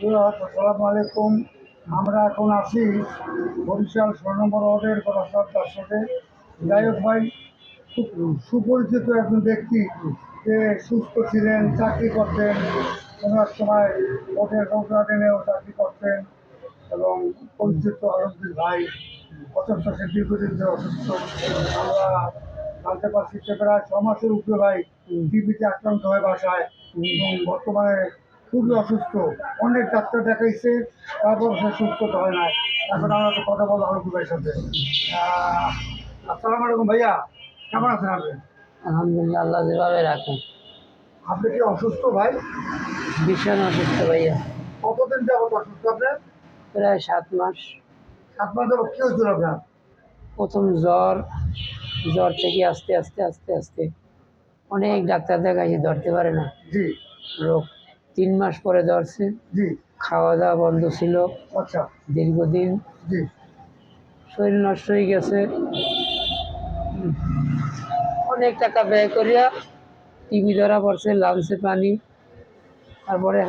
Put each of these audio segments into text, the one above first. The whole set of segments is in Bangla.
আসসালামু আলাইকুম। আমরা এখন আছি বরিশাল ১৬ নম্বর ওয়ার্ডের গড়াসার সাথে। যাই হোক ভাই, খুব সুপরিচিত একজন ব্যক্তি, যে সুস্থ ছিলেন, চাকরি করতেন, কোনো এক সময় হোটেল গার্ডেনেও চাকরি করতেন, এবং পরিচিত আলমগীর ভাই অসুস্থ, সে দীর্ঘদিন ধরে অসুস্থ। আমরা জানতে পারছি যে প্রায় ৬ মাসের উপরে ভাই টিভিতে আক্রান্ত হয়ে বাসায়, এবং বর্তমানে খুবই অসুস্থ। অনেক ডাক্তার দেখাইছে, তারপর সে সুস্থতা হয় না। এখন আমরা তো কথা বলবো আলমগীর ভাইয়ের সাথে। আসসালামু আলাইকুম ভাইয়া, কেমন আছেন আপনি? আলহামদুলিল্লাহ, আল্লাহ যেভাবে রাখেন। আপনি কি অসুস্থ ভাই? ভীষণ অসুস্থ ভাইয়া। কতদিন যাবত অসুস্থ আপনার? প্রায় 7 মাস। 7 মাস যাবত? কি হয়েছিল আপনার? প্রথম জ্বর, জ্বর থেকে আস্তে আস্তে আস্তে আস্তে অনেক ডাক্তার দেখাইছি, ধরতে পারে না জি রোগ। 3 মাস পরে ধরছে। জি। খাওয়া দাওয়া বন্ধ ছিল আচ্ছা। দীর্ঘদিন। জি। শরীর নষ্ট হয়ে গেছে। অনেক টাকা ব্যয় করিয়া টিভি ধরা পড়ছে, লাঞ্চে পানি। তারপরে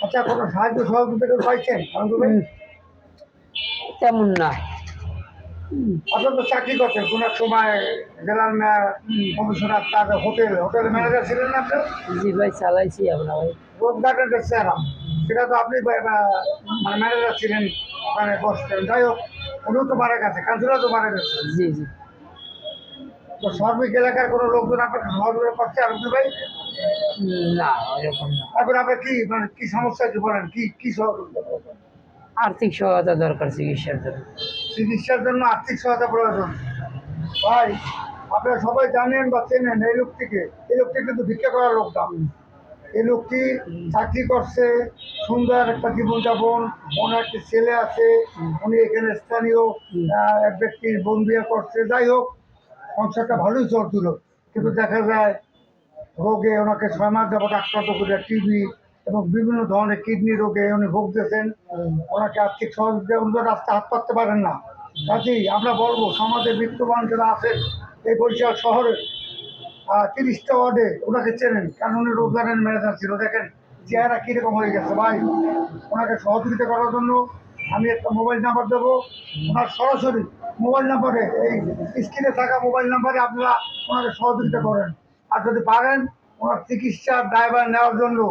আচ্ছা, কোনো সাহায্য সহযোগিতা কেউ পাইছেন আলমগীর ভাই? তেমন না। আপনার তো চাকরি করতেন কোনো এক সময়, জেলার কমিশনার, তার হোটেলের ম্যানেজার ছিলেন না আপনি? জি ভাই, চালাইছি আমরা ভাই। রোড গার্ডেনের চেয়ারাম, সেটা তো আপনি মানে ম্যানেজার ছিলেন, মানে বসতেন। যাই হোক, উনিও তো মারা গেছে, কাউন্সিলর তো মারা গেছে। জি জি। তো সার্বিক এলাকার কোনো লোকজন আপনাকে সহযোগিতা করছে আলমগীর ভাই? না, ওরকম না। এখন আপনার কি, মানে কি সমস্যা, কি বলেন, কি কি সহযোগিতা করবেন? আর্থিক সহায়তা দরকার চিকিৎসার জন্য। চিকিৎসার জন্য আর্থিক সহায়তা প্রয়োজন। ভাই, আপনারা সবাই জানেন বা চেনেন এই লোকটিকে। এই লোকটি কিন্তু ভিক্ষা করার লোক না। এই লোকটি চাকরি করছে, সুন্দর একটা জীবনযাপন, ওনার একটি ছেলে আছে, উনি এখানে স্থানীয় এক ব্যক্তির বোন বিয়ে করছে। যাই হোক, সংসারটা ভালোই চলছিল, কিন্তু দেখা যায় রোগে ওনাকে 6 মাস যাবত আক্রান্ত করে টিবি এবং বিভিন্ন ধরনের কিডনি রোগে উনি ভুগতেছেন। ওনাকে আর্থিক সহযোগিতা, উনি তো রাস্তা হাত পাততে পারেন না। কাজেই আমরা বলবো, সমাজে বিত্তবান যারা আছেন এই বরিশাল শহরের 30টা ওয়ার্ডে, ওনাকে চেনেন, কারণ উনি রোজগারের ম্যানেজার ছিল। দেখেন চেহারা কীরকম হয়ে গেছে ভাই। ওনাকে সহযোগিতা করার জন্য আমি একটা মোবাইল নাম্বার দেবো, ওনার সরাসরি মোবাইল নাম্বারে, এই স্ক্রিনে থাকা মোবাইল নাম্বারে আপনারা ওনাকে সহযোগিতা করেন। আর যদি পারেন, ওনার চিকিৎসার দায়ভার নেওয়ার জন্য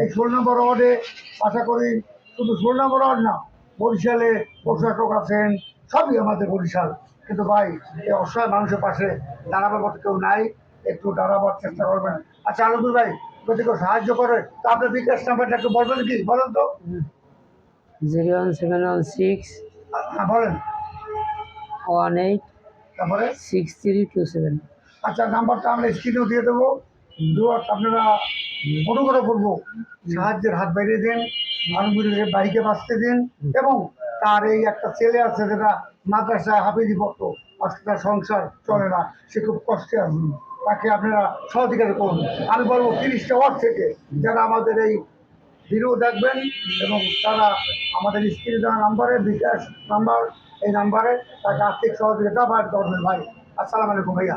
এই 16 নম্বর ওয়ার্ডে, আশা করি শুধু 16 নম্বর ওয়ার্ড না, বরিশালে প্রশাসক আছেন, সবই আমাদের বরিশাল। কিন্তু ভাই, এই অসহায় মানুষের পাশে দাঁড়াবার মতো কেউ নাই, একটু দাঁড়াবার চেষ্টা করবেন। আচ্ছা আলমগীর ভাই, যদি কেউ সাহায্য করে তা আপনার বিকাশ নাম্বারটা একটু বলবেন কি, বলেন তো? 01716 বলেন। 18 তারপরে 6327। আচ্ছা, নাম্বারটা আমরা স্ক্রিনেও দিয়ে দেবো। আপনারা অনুগ্রহ করবো, সাহায্যের হাত বাড়িয়ে দিন, আলমগীরের বাইকে বাঁচতে দিন, এবং তার এই একটা ছেলে আছে যেটা মাদ্রাসায় হাফিজি পড়তো, আজকে তার সংসার চলে না, সে খুব কষ্টে আছে, তাকে আপনারা সহযোগিতা করুন। আমি বলবো 30টা ওয়ার্ড থেকে যারা আমাদের এই ভিডিও দেখবেন, এবং তারা আমাদের স্ক্রিনে দেওয়া নাম্বারে, বিকাশ নাম্বার, এই নাম্বারে তাকে আর্থিক সহযোগিতা পাওয়ার করবেন ভাই। আসসালামু আলাইকুম ভাইয়া।